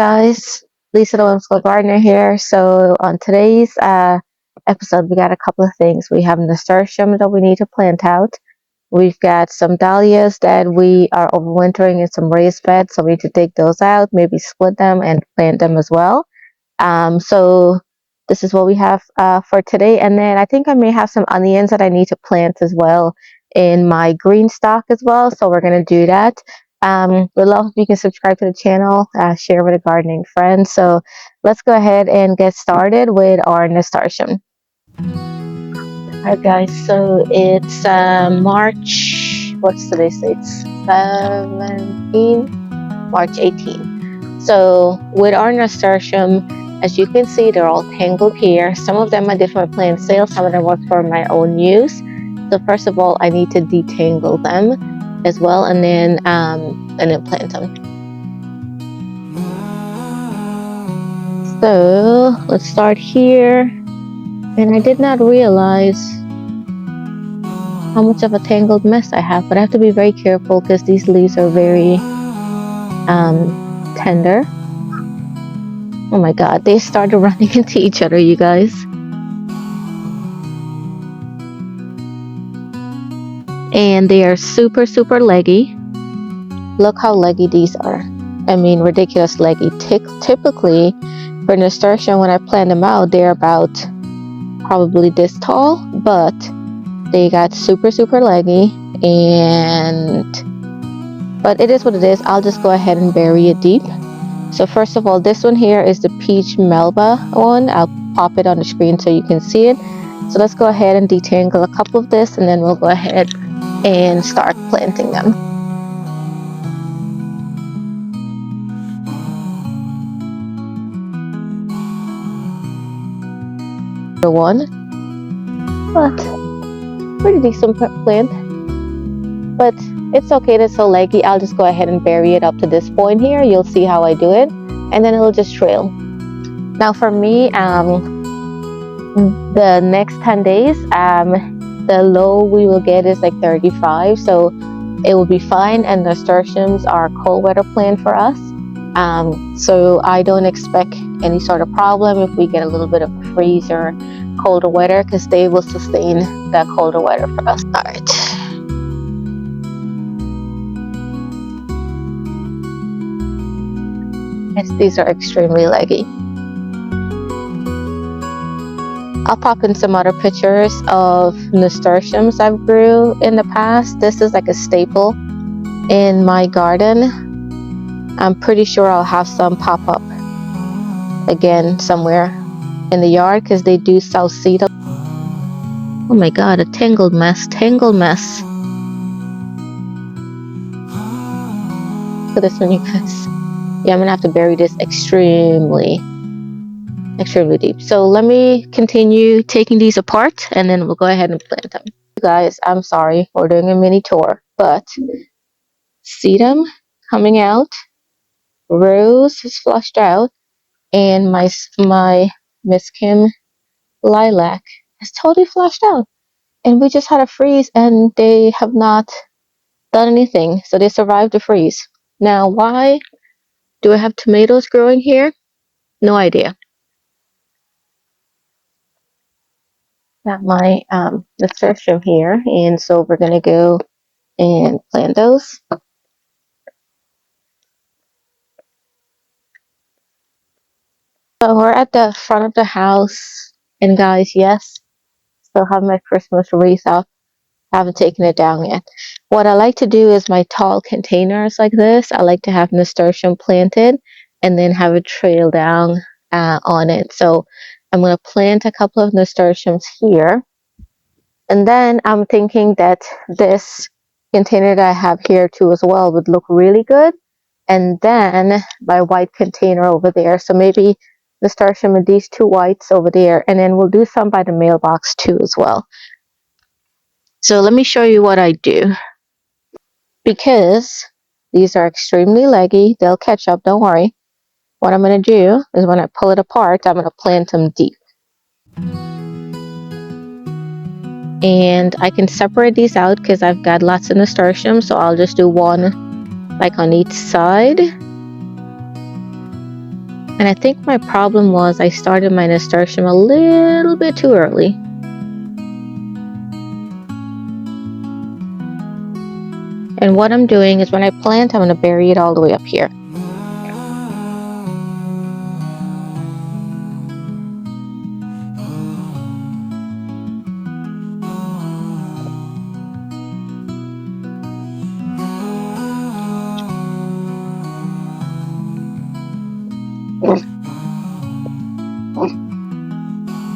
guys, Lisa the Homeschool Gardener here. So on today's episode, we got a couple of things. We have nasturtium that we need to plant out. We've got some dahlias that we are overwintering in some raised beds, so we need to take those out, maybe split them and plant them as well. So this is what we have for today. And then I think I may have some onions that I need to plant as well in my GreenStalk as well. So we're going to do that. We'd love if you can subscribe to the channel, share with a gardening friend. So let's go ahead and get started with our nasturtium. Alright guys, so it's March, what's today's date? March 18. So with our nasturtium, as you can see, they're all tangled here. Some of them I did for plant sale, some of them were for my own use. So first of all, I need to detangle them as well, and then plant them. So let's start here. And I did not realize how much of a tangled mess I have, but I have to be very careful because these leaves are very tender. Oh my god, they started running into each other, you guys. And they are super leggy. Look how leggy these are. I mean, ridiculous leggy. Typically for nasturtium, when I plant them out, they're about probably this tall, but they got super leggy. But it is what it is. I'll just go ahead and bury it deep. So first of all, this one here is the peach melba one. I'll pop it on the screen so you can see it. So let's go ahead and detangle a couple of this, and then we'll go ahead and start planting them. The one, but pretty decent plant, but it's okay, it's so leggy. I'll just go ahead and bury it up to this point here. You'll see how I do it, and then it'll just trail. Now for me, the next 10 days, the low we will get is like 35, so it will be fine. And nasturtiums are a cold weather plant for us, so I don't expect any sort of problem if we get a little bit of a freeze or colder weather, because they will sustain that colder weather for us. All right. Yes, these are extremely leggy. I'll pop in some other pictures of nasturtiums I've grew in the past. This is like a staple in my garden. I'm pretty sure I'll have some pop up again somewhere in the yard, because they do sell seed. Oh my god, a tangled mess. Look at this one, you guys. Yeah, I'm gonna have to bury this extremely deep. So let me continue taking these apart, and then we'll go ahead and plant them. You guys, I'm sorry, we're doing a mini tour, but see them coming out. Rose is flushed out, and my Miss Kim lilac is totally flushed out. And we just had a freeze, and they have not done anything, so they survived the freeze. Now, why do I have tomatoes growing here? No idea. Got my nasturtium here, and so we're gonna go and plant those. So we're at the front of the house, and guys, yes, still have my Christmas wreath up. Haven't taken it down yet. What I like to do is my tall containers like this, I like to have nasturtium planted and then have it trail down on it. So I'm going to plant a couple of nasturtiums here, and then I'm thinking that this container that I have here too as well would look really good, and then my white container over there. So maybe nasturtium and these two whites over there, and then we'll do some by the mailbox too as well. So let me show you what I do, because these are extremely leggy. They'll catch up, don't worry. What I'm going to do is when I pull it apart, I'm going to plant them deep. And I can separate these out because I've got lots of nasturtium, so I'll just do one like on each side. And I think my problem was I started my nasturtium a little bit too early. And what I'm doing is when I plant, I'm going to bury it all the way up here.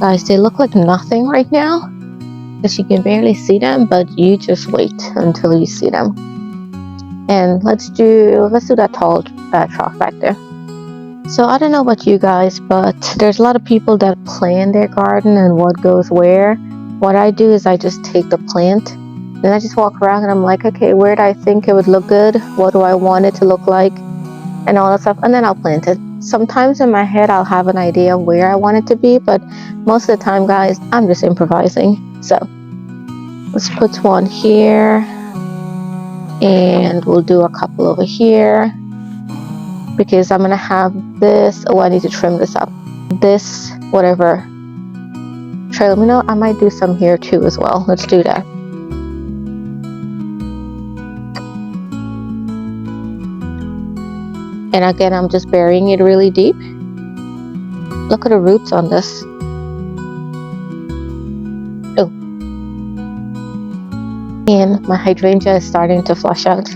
Guys, they look like nothing right now because you can barely see them, but you just wait until you see them. And let's do that tall trough back there. So I don't know about you guys, but there's a lot of people that plan their garden and what goes where. What I do is I just take the plant and I just walk around and I'm like, okay, where do I think it would look good? What do I want it to look like? And all that stuff, and then I'll plant it. Sometimes in my head I'll have an idea of where I want it to be, but most of the time, guys, I'm just improvising. So let's put one here, and we'll do a couple over here, because I'm gonna have this. Oh, I need to trim this up. This, whatever trail, you know, I might do some here too as well. Let's do that. And again, I'm just burying it really deep. Look at the roots on this. Oh. And my hydrangea is starting to flush out.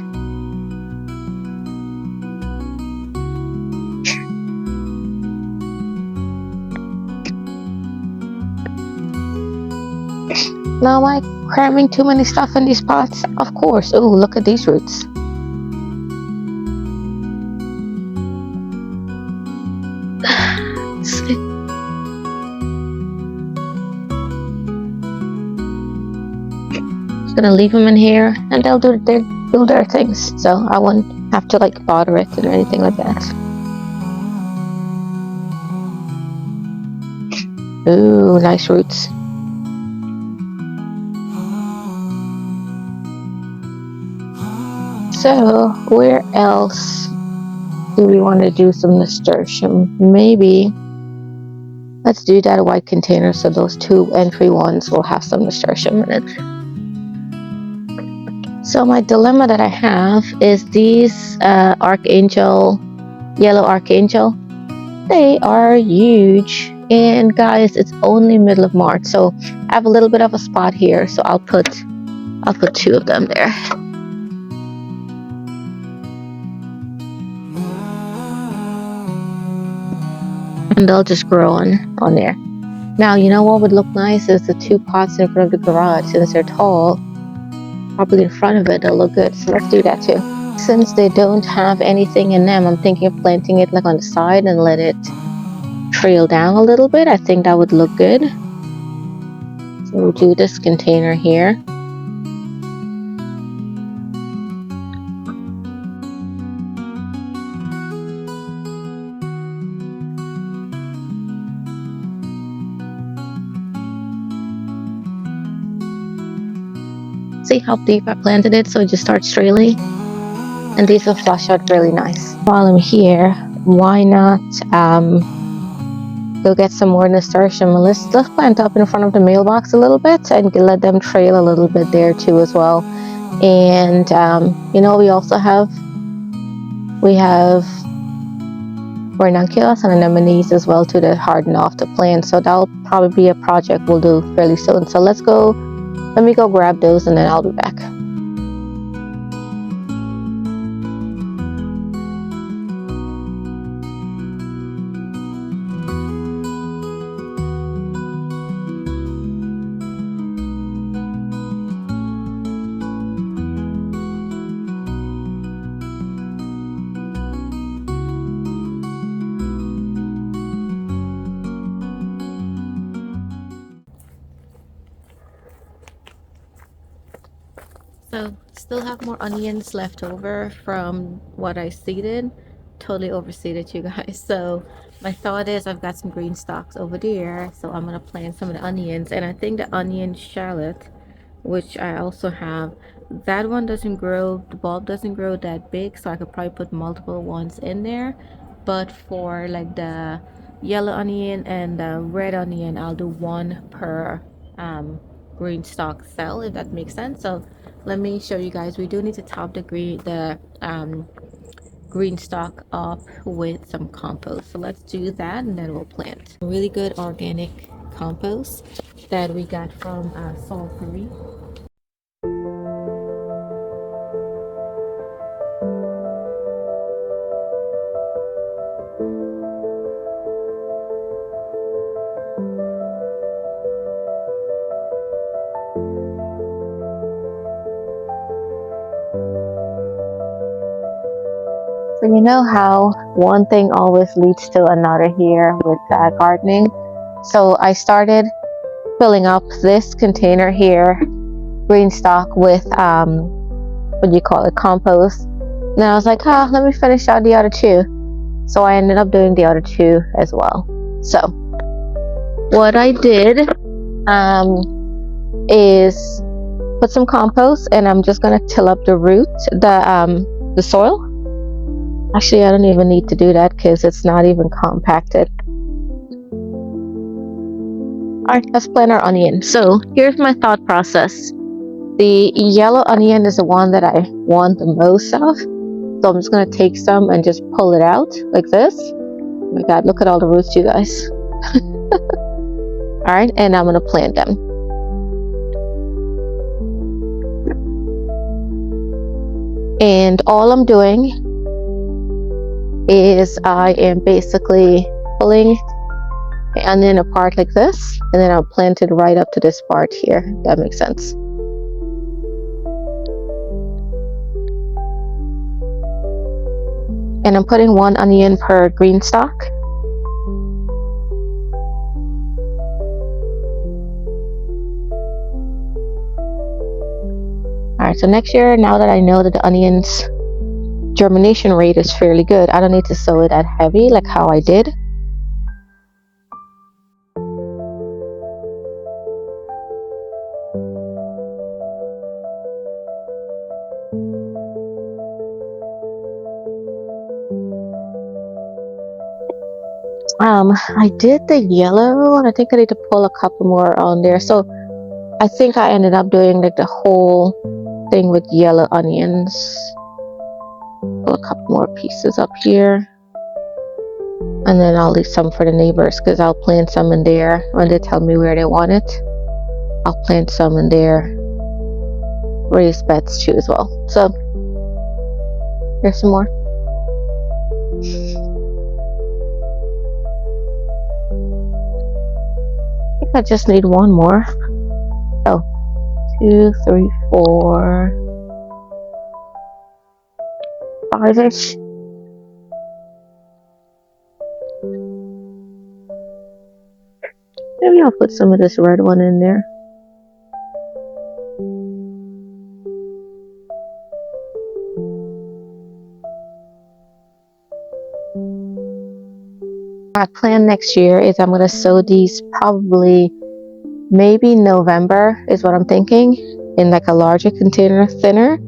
Now am I cramming too many stuff in these pots? Of course. Oh, look at these roots. Just gonna leave them in here and they'll do their things. So I won't have to like bother it or anything like that. Ooh, nice roots. So where else do we want to do some nasturtium? Maybe let's do that white container, so those two entry ones will have some nasturtium in it. So my dilemma that I have is these archangel, yellow archangel. They are huge, and guys, it's only middle of March, so I have a little bit of a spot here, so I'll put two of them there. And they'll just grow on there. Now, you know what would look nice is the two pots in front of the garage. Since they're tall, probably in front of it, they'll look good. So let's do that too. Since they don't have anything in them, I'm thinking of planting it like on the side and let it trail down a little bit. I think that would look good. So we'll do this container here. See how deep I planted it, so it just starts trailing, and these will flush out really nice. While I'm here, why not go get some more nasturtium? Let's plant up in front of the mailbox a little bit and let them trail a little bit there too as well. And you know, we also have ranunculus and anemones as well too that harden off the plant, so that'll probably be a project we'll do fairly soon. So let me go grab those and then I'll be back. So still have more onions left over from what I seeded. Totally overseeded, you guys. So my thought is I've got some green stalks over there, so I'm gonna plant some of the onions. And I think the onion shallot, which I also have, that one doesn't grow, the bulb doesn't grow that big, so I could probably put multiple ones in there. but for like the yellow onion and the red onion, I'll do one per green stalk cell, if that makes sense. So let me show you guys. We do need to top the green stalk up with some compost. So let's do that and then we'll plant. Really good organic compost that we got from Salisbury. So you know how one thing always leads to another here with gardening. So I started filling up this container here, GreenStalk, with what do you call it, compost. And then I was like, let me finish out the other two. So I ended up doing the other two as well. So what I did is put some compost, and I'm just gonna till up the the soil. Actually, I don't even need to do that because it's not even compacted. Alright, let's plant our onion. So here's my thought process. The yellow onion is the one that I want the most of. So I'm just going to take some and just pull it out like this. Oh my god, look at all the roots, you guys. Alright, and I'm going to plant them. And all I'm doing is I am basically pulling the onion apart like this, and then I'll plant it right up to this part here. That makes sense. And I'm putting one onion per green stalk. Alright, so next year, now that I know that the onions germination rate is fairly good, I don't need to sow it that heavy like how I did. I did the yellow, and I think I need to pull a couple more on there. So I think I ended up doing like the whole thing with yellow onions. Pull a couple more pieces up here, and then I'll leave some for the neighbors because I'll plant some in there when they tell me where they want it. I'll plant some in their raised beds too as well. So here's some more. I think I just need one more. Oh, 2, 3, 4, 5-ish. Maybe I'll put some of this red one in there. My plan next year is I'm going to sow these probably maybe November is what I'm thinking, in like a larger container, thinner,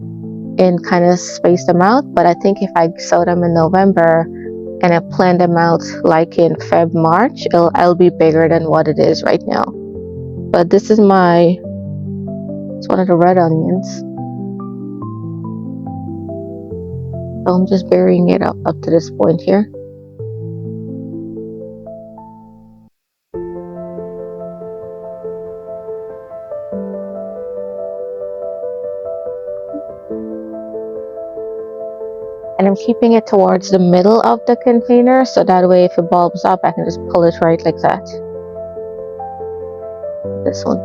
and kind of space them out. But I think if I sow them in November and I plant them out like in Feb, March, it'll be bigger than what it is right now. But this is it's one of the red onions. So I'm just burying it up to this point here. And I'm keeping it towards the middle of the container, so that way if it bulbs up, I can just pull it right like that. This one.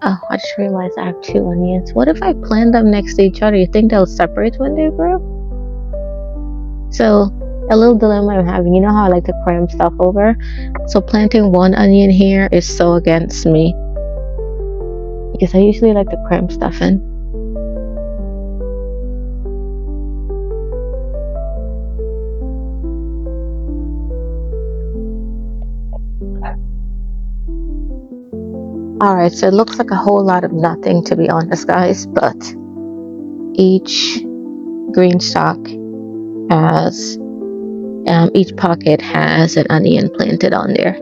Oh, I just realized I have 2 onions. What if I plant them next to each other? You think they'll separate when they grow? So, a little dilemma I'm having. You know how I like to cram stuff over? So planting one onion here is so against me, because I usually like to cram stuff in. Alright, so it looks like a whole lot of nothing, to be honest, guys, but each green stalk has, each pocket has an onion planted on there.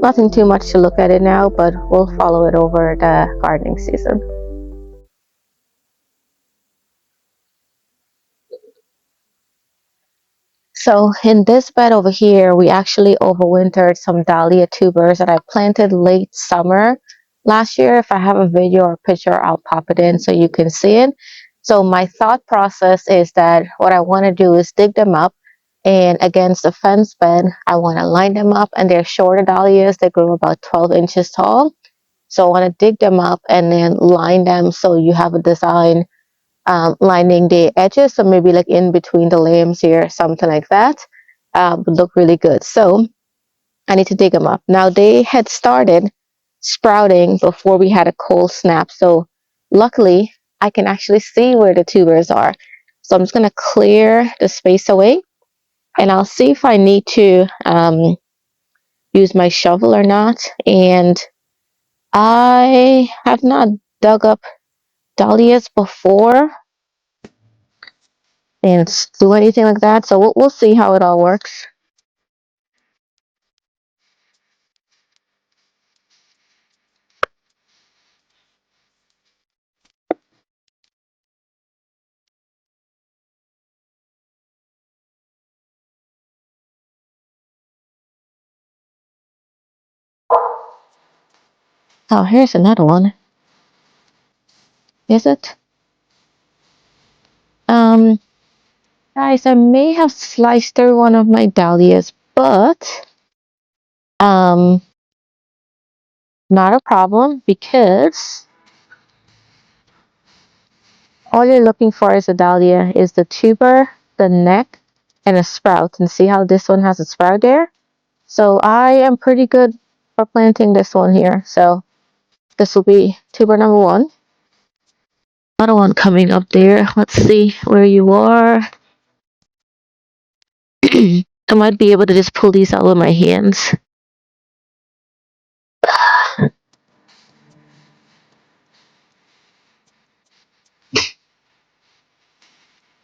Nothing too much to look at it now, but we'll follow it over the gardening season. So in this bed over here, we actually overwintered some dahlia tubers that I planted late summer last year. If I have a video or picture, I'll pop it in so you can see it. So my thought process is that what I want to do is dig them up, and against the fence bed, I want to line them up, and they're shorter dahlias. They grow about 12 inches tall. So I want to dig them up and then line them so you have a design lining the edges, so maybe like in between the limbs here, something like that, would look really good. So I need to dig them up. Now they had started sprouting before we had a cold snap, so luckily I can actually see where the tubers are. So I'm just going to clear the space away, and I'll see if I need to use my shovel or not. And I have not dug up dahlias before and do anything like that. So we'll see how it all works. Oh, here's another one. Is it? Um, Guys, I may have sliced through one of my dahlias, but um, not a problem, because all you're looking for is a dahlia is the tuber, the neck, and a sprout. And see how this one has a sprout there? So I am pretty good for planting this one here. So this will be tuber number one. Another one coming up there. Let's see where you are. I might be able to just pull these out with my hands.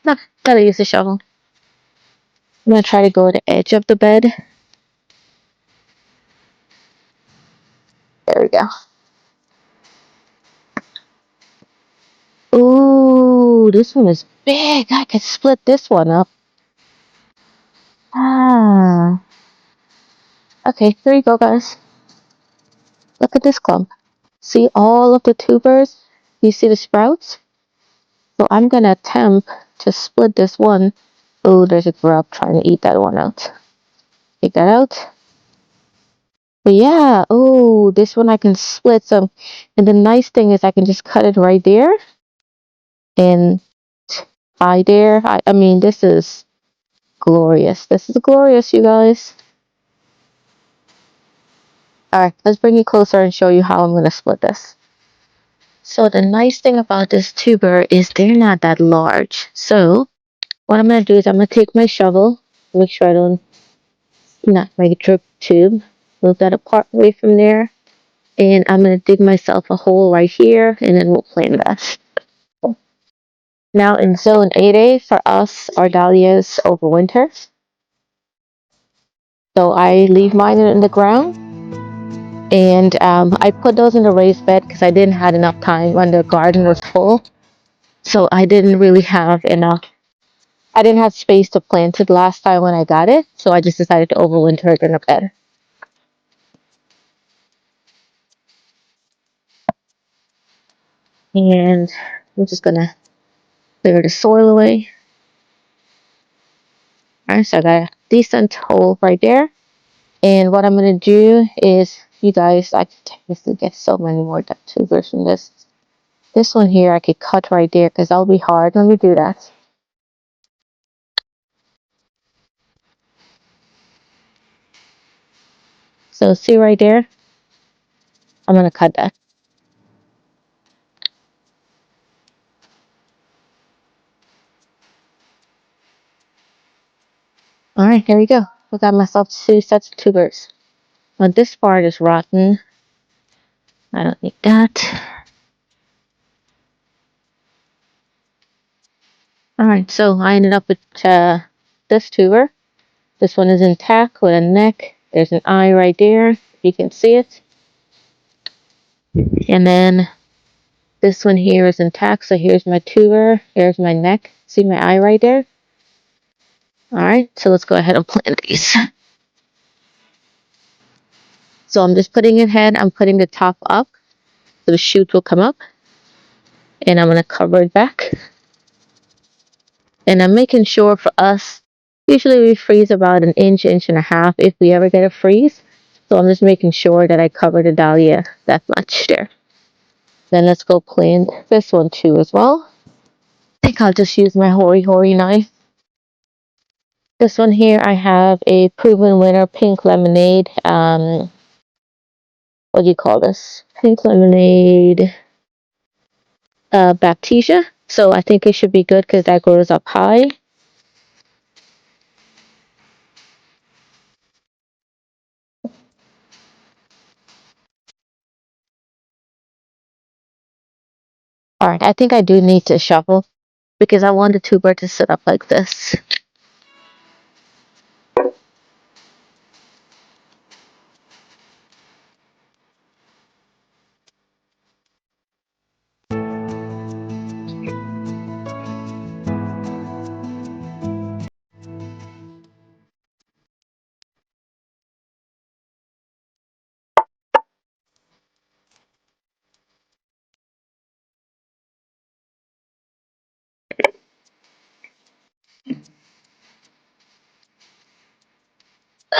No, gotta use the shovel. I'm gonna try to go to the edge of the bed. There we go. Ooh, this one is big. I could split this one up. Ah. Okay, here you go, guys. Look at this clump. See all of the tubers? You see the sprouts? So I'm gonna attempt to split this one. Oh, there's a grub trying to eat that one out. Take that out. But yeah, oh, this one I can split some. And the nice thing is I can just cut it right there. And I mean, this is glorious. This is glorious, you guys. Alright, let's bring you closer and show you how I'm going to split this. So the nice thing about this tuber is they're not that large. So what I'm going to do is I'm going to take my shovel, make sure I don't knock my drip tube, move that apart away from there. And I'm going to dig myself a hole right here, and then we'll plant that. Now in zone 8A, for us, our dahlias overwinter. So I leave mine in the ground, and I put those in the raised bed because I didn't have enough time when the garden was full. So I didn't really have enough. I didn't have space to plant it last time when I got it, so I just decided to overwinter it in a bed. And I'm just gonna clear the soil away. Alright, so I got a decent hole right there. And what I'm gonna do is, you guys, I could technically get so many more tubers from this. This one here I could cut right there because that'll be hard. Let me do that. So see right there? I'm gonna cut that. Alright, here we go. I got myself 2 sets of tubers. Now this part is rotten. I don't need that. Alright, so I ended up with this tuber. This one is intact with a neck. There's an eye right there, if you can see it. And then this one here is intact, so here's my tuber, here's my neck. See my eye right there? Alright, so let's go ahead and plant these. So I'm just putting it head, I'm putting the top up, so the shoot will come up. And I'm going to cover it back. And I'm making sure for us, usually we freeze about an inch, inch and a half if we ever get a freeze. So I'm just making sure that I cover the dahlia that much there. Then let's go plant this one too as well. I think I'll just use my hoary knife. This one here, I have a proven winner pink lemonade. What do you call this? Pink lemonade baptisia. So I think it should be good because that grows up high. Alright, I think I do need to shuffle because I want the tuber to sit up like this.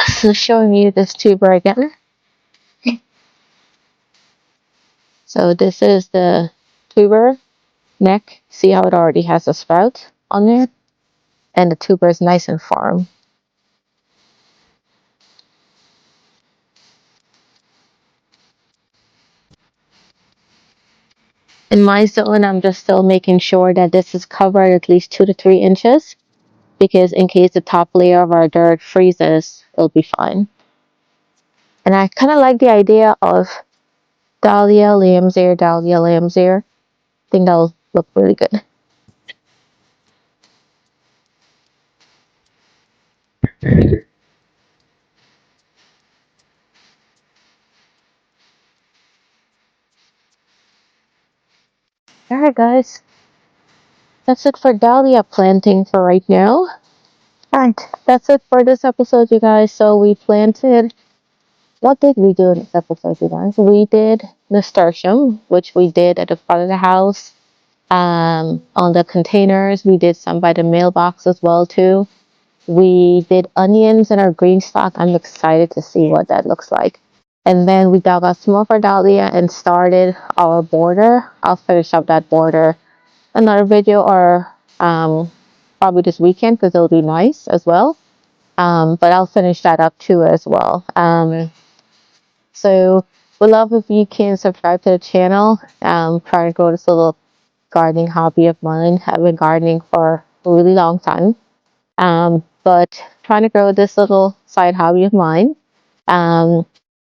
So showing you this tuber again. So this is the tuber neck. See how it already has a sprout on there? And the tuber is nice and firm. In my zone, I'm just still making sure that this is covered at least 2 to 3 inches, because in case the top layer of our dirt freezes, it'll be fine. And I kind of like the idea of dahlia, lamb's ear, dahlia, lamb's ear. I think that'll look really good. Alright guys, that's it for dahlia planting for right now. Alright, that's it for this episode, you guys. So we planted, what did we do in this episode, you guys? We did Nasturtium, which we did at the front of the house. On the containers, we did some by the mailbox as well too. We did onions in our GreenStalk. I'm excited to see what that looks like. And then we dug out some of our dahlia and started our border. I'll finish up that border another video, or probably this weekend, because it'll be nice as well. But I'll finish that up too as well. So we'd love if you can subscribe to the channel. Trying to grow this little gardening hobby of mine. I've been gardening for a really long time. But trying to grow this little side hobby of mine.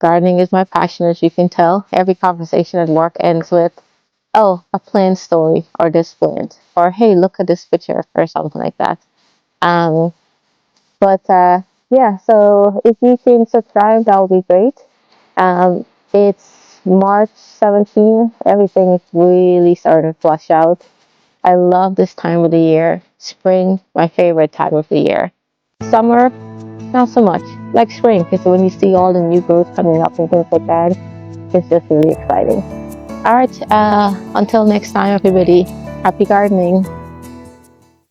Gardening is my passion, as you can tell. Every conversation at work ends with, oh, a plant story, or this plant, or hey, look at this picture, or something like that. Yeah, so if you can subscribe, that would be great. It's March 17th. Everything is really starting to flush out. I love this time of the year. Spring, my favorite time of the year. Summer, not so much. Like spring, because when you see all the new growth coming up and things like that, it's just really exciting. Alright, until next time, everybody. Happy gardening.